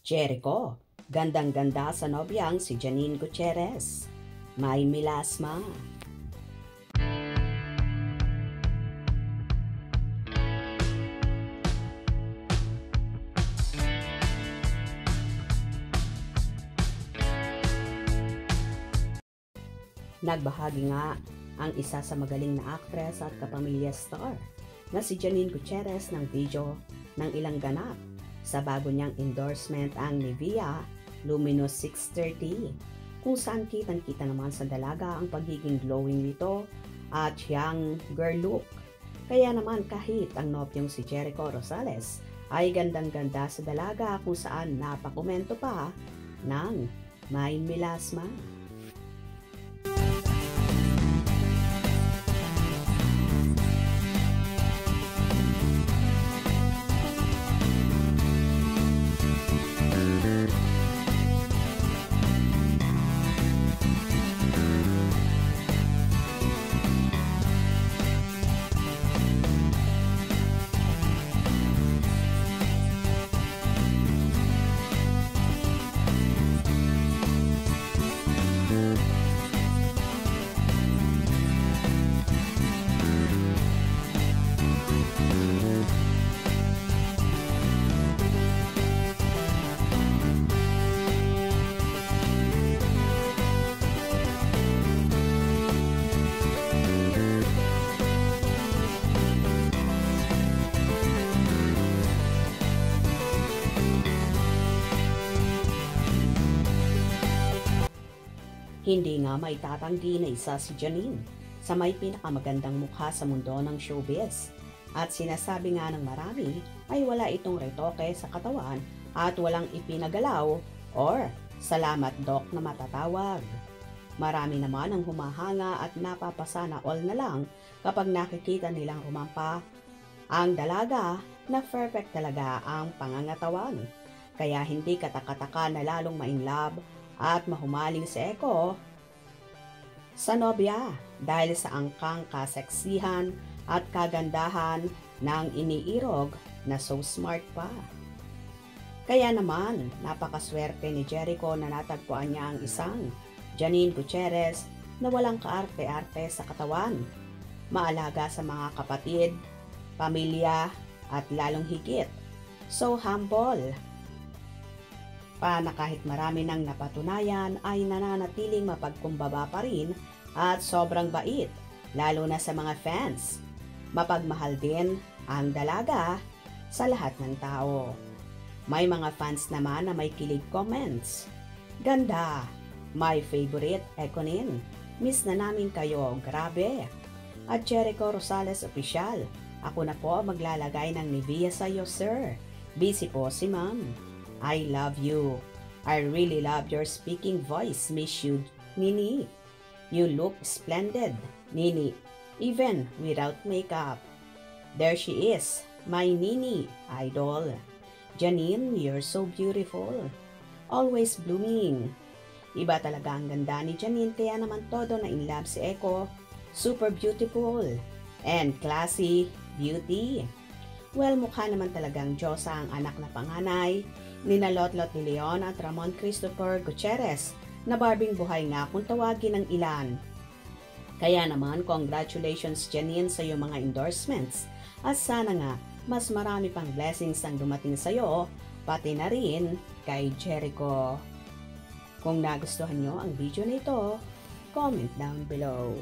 Jericho, gandang-ganda sa nobyang si Janine Gutierrez. May milasma. Nagbahagi nga ang isa sa magaling na actress at kapamilya star na si Janine Gutierrez ng video ng ilang ganap sa bago niyang endorsement ang Nivea Luminous 630, kung saan kitang-kita naman sa dalaga ang pagiging glowing nito at young girl look. Kaya naman kahit ang nobyong si Jericho Rosales ay gandang-ganda sa dalaga, kung saan napakomento pa ng may milasma. Hindi nga may tatanggi na isa si Janine sa may pinakamagandang mukha sa mundo ng showbiz. At sinasabi nga ng marami ay wala itong retoke sa katawan at walang ipinagalaw or salamat doc na matatawag. Marami naman ang humahanga at napapasana all na lang kapag nakikita nilang rumampa ang dalaga na perfect talaga ang pangangatawan. Kaya hindi katakataka na lalong ma-inlove at mahumaling si Eko sa nobya dahil sa angkang kaseksihan at kagandahan ng iniirog na so smart pa. Kaya naman, napakaswerte ni Jericho na natagpuan niya ang isang Janine Gutierrez na walang kaarte-arte sa katawan, maalaga sa mga kapatid, pamilya at lalong higit, so humble pa na kahit marami nang napatunayan ay nananatiling mapagkumbaba pa rin at sobrang bait, lalo na sa mga fans. Mapagmahal din ang dalaga sa lahat ng tao. May mga fans naman na may kilig comments. Ganda, my favorite, Ekonin. Miss na namin kayo, grabe. At Jericho Rosales Official, ako na po maglalagay ng Nivea sa iyo, sir. Busy po si ma'am. I love you. I really love your speaking voice, miss you, Nini. You look splendid, Nini, even without makeup. There she is, my Nini, idol. Janine, you're so beautiful. Always blooming. Iba talaga ang ganda ni Janine, kaya naman todo na in love si Eko. Super beautiful and classy beauty. Well, mukha naman talagang Diyosa ang anak na panganay ni Lotlot de Leon at Ramon Christopher Gutierrez na barbing buhay nga kung tawagin ng ilan. Kaya naman, congratulations Janine sa iyong mga endorsements at sana nga mas marami pang blessings ang dumating sa iyo, pati na rin kay Jericho. Kung nagustuhan nyo ang video na ito, comment down below.